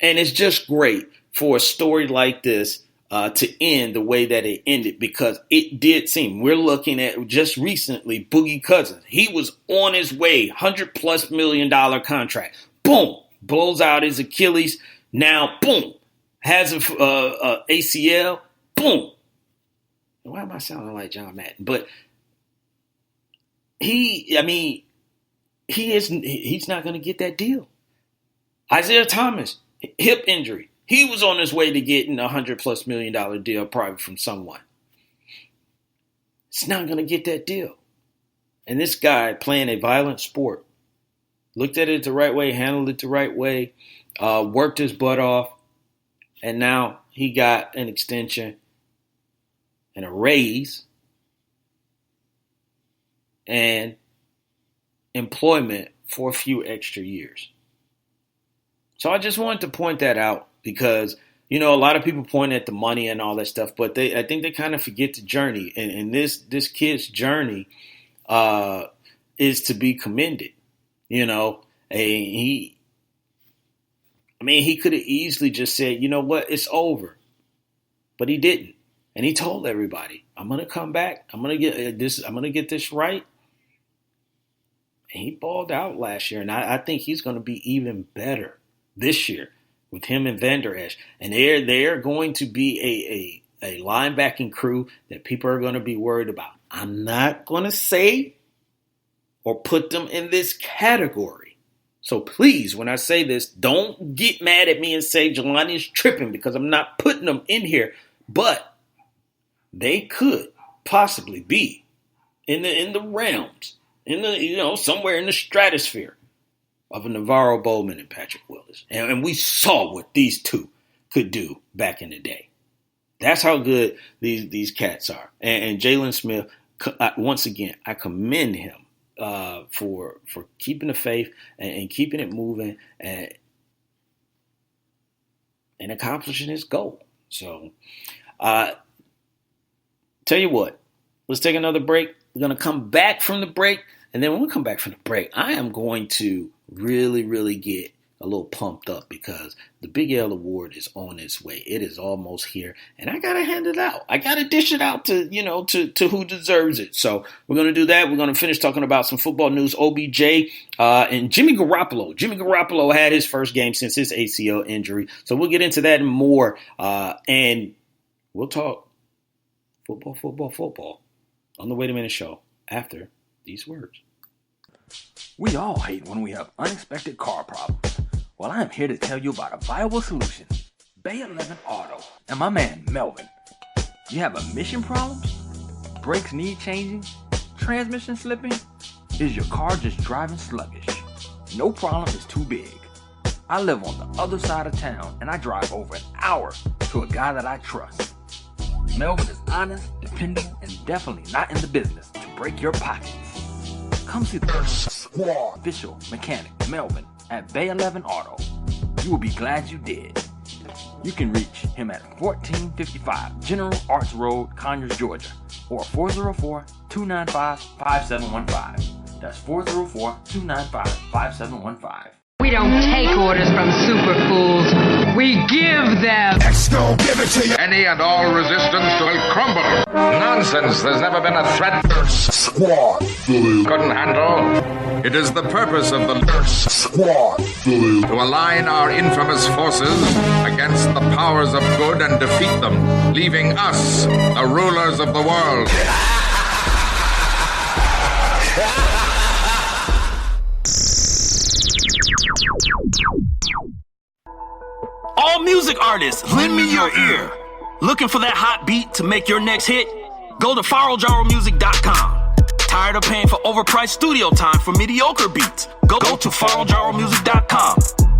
And it's just great for a story like this to end the way that it ended, because it did seem, we're looking at just recently, Boogie Cousins. He was on his way, $100+ million contract. Boom, blows out his Achilles. Now, boom, has a ACL. Boom. Why am I sounding like John Madden? But he's not going to get that deal. Isaiah Thomas, hip injury. He was on his way to getting a $100+ million deal probably from someone. It's not going to get that deal. And this guy playing a violent sport, looked at it the right way, handled it the right way, worked his butt off, and now he got an extension and a raise and employment for a few extra years. So I just wanted to point that out because, a lot of people point at the money and all that stuff, but I think they kind of forget the journey. And this kid's journey is to be commended. He could have easily just said, you know what, it's over. But he didn't. And he told everybody, I'm going to come back. I'm going to get this right. And he balled out last year. And I think he's going to be even better this year with him and Van Der Esch. And they're going to be a linebacking crew that people are going to be worried about. I'm not going to say or put them in this category. So please, when I say this, don't get mad at me and say Jelani is tripping, because I'm not putting them in here. But they could possibly be in the realms, somewhere in the stratosphere of a Navarro Bowman and Patrick Willis. And we saw what these two could do back in the day. That's how good these cats are. And Jalen Smith, once again, I commend him for keeping the faith and keeping it moving and accomplishing his goal. So, tell you what, let's take another break. We're going to come back from the break. And then when we come back from the break, I am going to really, really get a little pumped up because the Big L Award is on its way. It is almost here. And I got to hand it out. I got to dish it out to who deserves it. So we're going to do that. We're going to finish talking about some football news, OBJ, and Jimmy Garoppolo. Jimmy Garoppolo had his first game since his ACL injury. So we'll get into that and more. And we'll talk football on the Wait a Minute show after these words. We all hate when we have unexpected car problems. Well, I am here to tell you about a viable solution. Bay 11 Auto and my man Melvin. You have emission problems? Brakes need changing? Transmission slipping? Is your car just driving sluggish? No problem is too big. I live on the other side of town and I drive over an hour to a guy that I trust. Melvin is honest, dependable, and definitely not in the business to break your pockets. Come see the official mechanic, Melvin, at Bay 11 Auto. You will be glad you did. You can reach him at 1455 General Arts Road, Conyers, Georgia, or 404-295-5715. That's 404-295-5715. We don't take orders from super fools. We give them. Exco, give it to you. Any and all resistance will crumble. Nonsense. There's never been a threat Squad couldn't handle. It is the purpose of the Squad to align our infamous forces against the powers of good and defeat them, leaving us, the rulers of the world. All music artists, lend me your ear. Looking for that hot beat to make your next hit? Go to FaroJaroMusic.com. Tired of paying for overpriced studio time for mediocre beats? Go to FaroJaroMusic.com.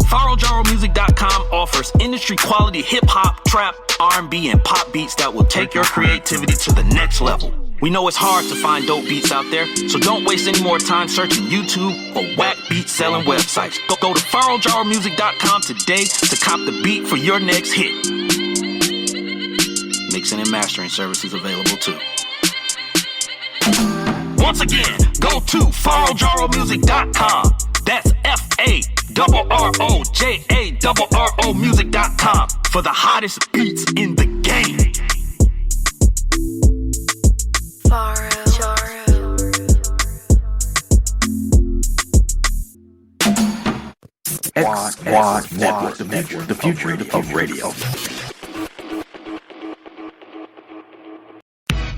FaroJaroMusic.com offers industry-quality hip-hop, trap, R&B, and pop beats that will take your creativity to the next level. We know it's hard to find dope beats out there, so don't waste any more time searching YouTube or whack beat-selling websites. Go to FaroJaroMusic.com today to cop the beat for your next hit. Mixing and mastering services available too. Once again, go to FaroJaroMusic.com. That's ROJARRO music.com for the hottest beats in the game. Squad Network, the future of radio.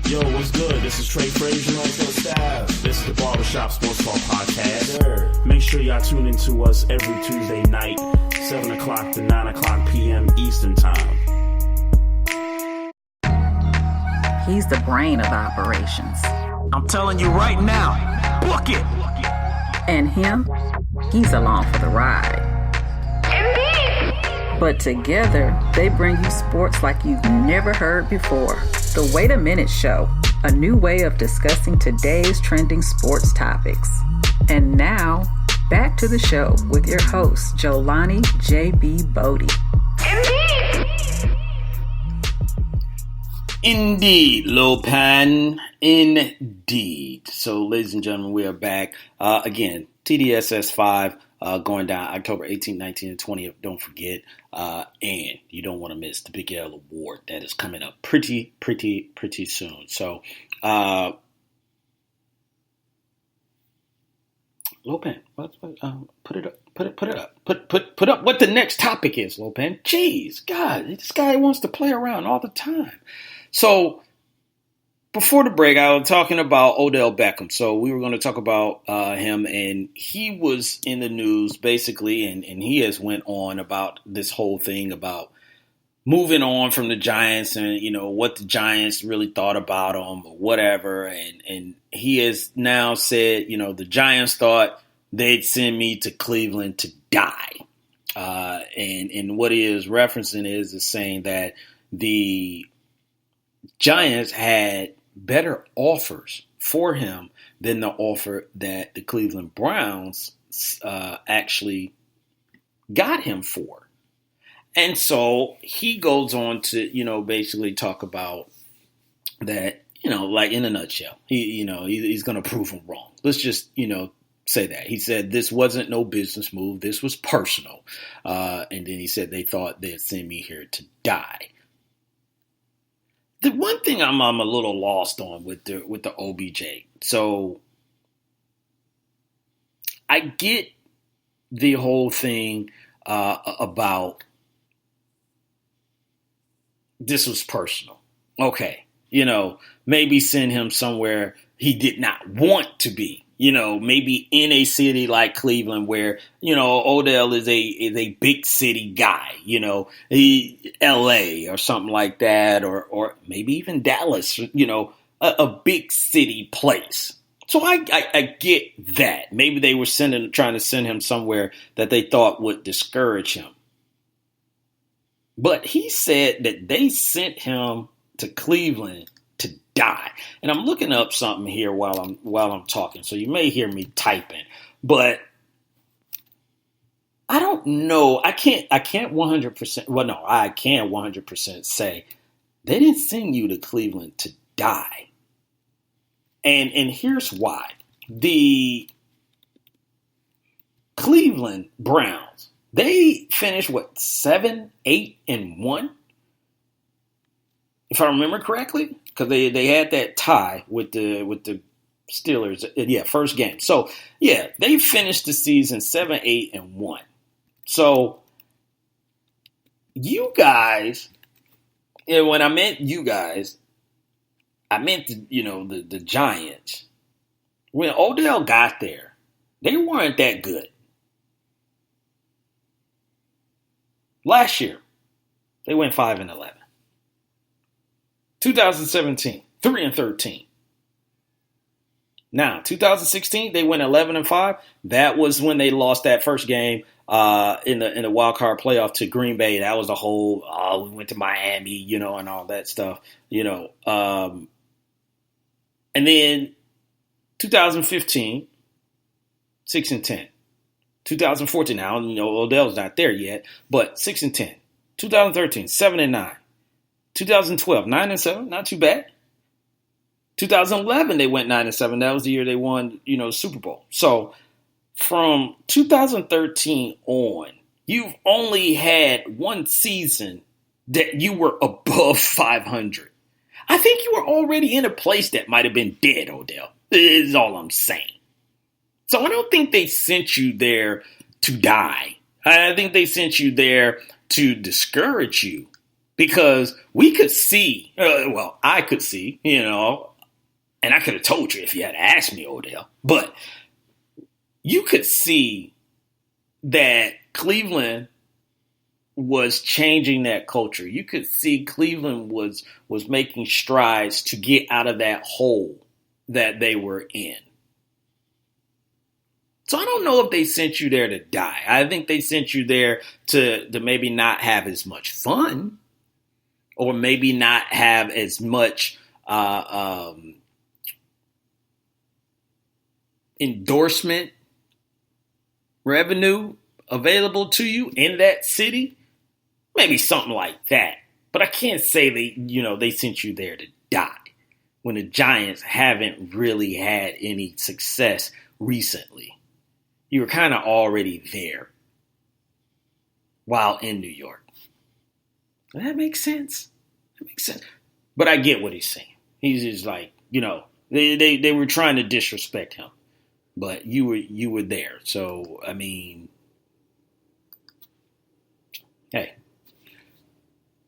Yo, what's good? This is Trey Frazier on the staff. This is the Barbershop Sports Talk Podcast. Make sure y'all tune in to us every Tuesday night, 7 o'clock to 9 o'clock p.m. Eastern Time. He's the brain of operations. I'm telling you right now, book it. And him, he's along for the ride. But together, they bring you sports like you've never heard before. The Wait a Minute Show, a new way of discussing today's trending sports topics. And now, back to the show with your host, Jolani J.B. Bodie. Indeed, Lil Pan. Indeed. So, ladies and gentlemen, we are back. Again, TDSS 5 going down October 18th, 19th, and 20th. Don't forget. And you don't want to miss the Big L Award. That is coming up pretty soon. So, Lil Pan, put it up. Put up what the next topic is, Lil Pan. Jeez, God, this guy wants to play around all the time. So, before the break, I was talking about Odell Beckham. So we were going to talk about him, and he was in the news basically, and he has went on about this whole thing about moving on from the Giants and, you know, what the Giants really thought about him or whatever. And he has now said, you know, the Giants thought they'd send me to Cleveland to die. And what he is referencing is saying that the Giants had better offers for him than the offer that the Cleveland Browns actually got him for. And so he goes on to, you know, basically talk about that, you know, like in a nutshell, he's going to prove him wrong. Let's just, you know, say that. He said this wasn't no business move. This was personal. And then he said they thought they'd send me here to die. The one thing I'm a little lost on with the OBJ. So I get the whole thing about this was personal. Okay, you know, maybe send him somewhere he did not want to be. You know, maybe in a city like Cleveland where, you know, Odell is a big city guy, you know, LA or something like that, or maybe even Dallas, you know, a big city place. So I get that. Maybe they were trying to send him somewhere that they thought would discourage him. But he said that they sent him to Cleveland to die. And I'm looking up something here while I'm talking, so you may hear me typing. But I don't know. I can't 100%. Well, no, I can 100% say they didn't send you to Cleveland to die. And here's why. The Cleveland Browns, they finished 7-8-1, if I remember correctly, because they had that tie with the Steelers. Yeah, first game. So yeah, they finished the season 7-8-1. So you guys, and when I meant you guys, I meant the Giants. When Odell got there, they weren't that good. Last year, they went 5-11. 2017, 3-13. Now, 2016, they went 11-5. That was when they lost that first game in the wild card playoff to Green Bay. That was the whole we went to Miami, and all that stuff, And then 2015, 6-10. 2014, now Odell's not there yet, but 6-10. 2013, 7-9. 2012, 9-7, not too bad. 2011, they went 9-7. That was the year they won, the Super Bowl. So from 2013 on, you've only had one season that you were above 500. I think you were already in a place that might have been dead, Odell, is all I'm saying. So I don't think they sent you there to die. I think they sent you there to discourage you, because we could see, I could see, and I could have told you if you had asked me, Odell, but you could see that Cleveland was changing that culture. You could see Cleveland was making strides to get out of that hole that they were in. So I don't know if they sent you there to die. I think they sent you there to maybe not have as much fun, or maybe not have as much endorsement revenue available to you in that city. Maybe something like that. But I can't say they sent you there to die when the Giants haven't really had any success recently. You were kind of already there while in New York. That makes sense. That makes sense. But I get what he's saying. He's just like, they were trying to disrespect him, but you were there. So, I mean, hey.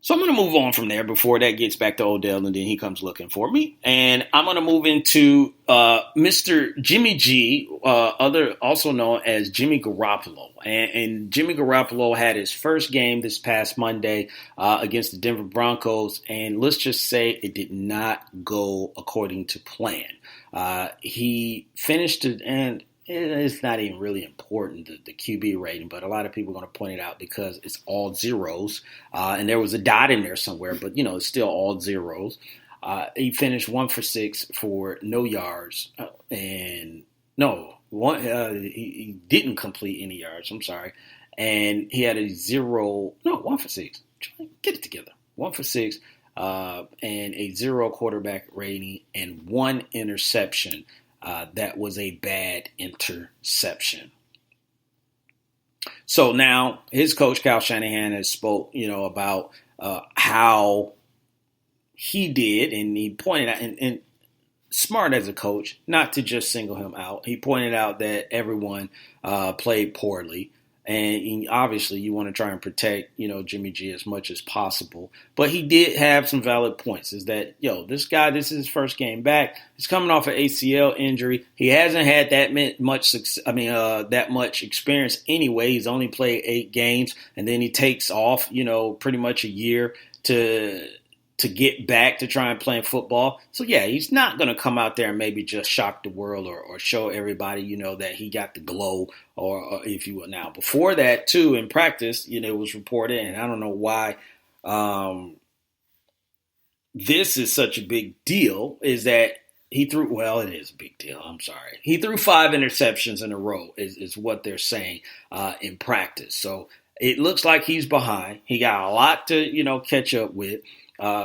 So I'm going to move on from there before that gets back to Odell, and then he comes looking for me. And I'm going to move into Mr. Jimmy G, also known as Jimmy Garoppolo. And Jimmy Garoppolo had his first game this past Monday against the Denver Broncos, and let's just say it did not go according to plan. He finished it, and it's not even really important, the QB rating, but a lot of people are going to point it out because it's all zeros. And there was a dot in there somewhere, but, it's still all zeros. He finished 1 for 6 for no yards. He didn't complete any yards. I'm sorry. And he had 1 for 6. Get it together. 1 for 6 and a 0 quarterback rating and 1 interception. That was a bad interception. So now his coach, Kyle Shanahan, has spoke, about how he did, and he pointed out, and smart as a coach, not to just single him out. He pointed out that everyone played poorly. And obviously you want to try and protect, Jimmy G as much as possible. But he did have some valid points, is that, this guy, this is his first game back. He's coming off an ACL injury. He hasn't had that much experience anyway. He's only played 8 games, and then he takes off, pretty much a year to get back to try and play football. So, yeah, he's not going to come out there and maybe just shock the world or show everybody, that he got the glow or if you will. Now, before that, too, in practice, it was reported, and I don't know why this is such a big deal, is that he threw, it is a big deal. I'm sorry. He threw 5 interceptions in a row is what they're saying in practice. So it looks like he's behind. He got a lot to, catch up with.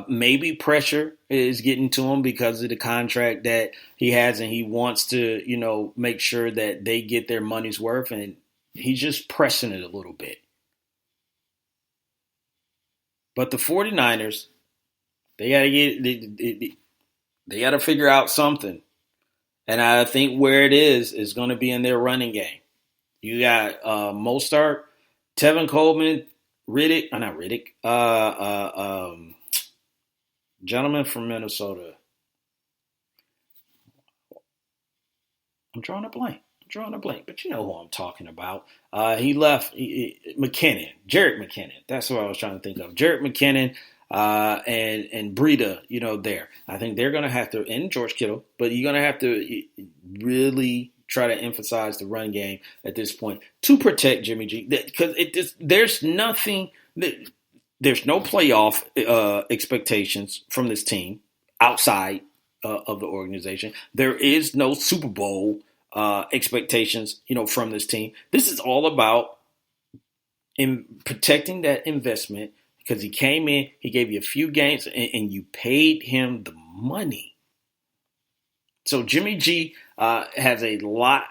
Maybe pressure is getting to him because of the contract that he has, and he wants to, make sure that they get their money's worth, and he's just pressing it a little bit. But the 49ers, they got to figure out something. And I think where it is going to be in their running game. You got Mostert, Tevin Coleman, gentleman from Minnesota. I'm drawing a blank, but you know who I'm talking about. He left Jarrett McKinnon. That's what I was trying to think of. Jarrett McKinnon and Breida, there. I think they're going to have to, and George Kittle, but you're going to have to really try to emphasize the run game at this point to protect Jimmy G. Because there's nothing, there's no playoff expectations from this team outside of the organization. There is no Super Bowl expectations, from this team. This is all about protecting that investment, because he came in, he gave you a few games, and you paid him the money. So Jimmy G has a lot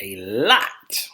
A lot.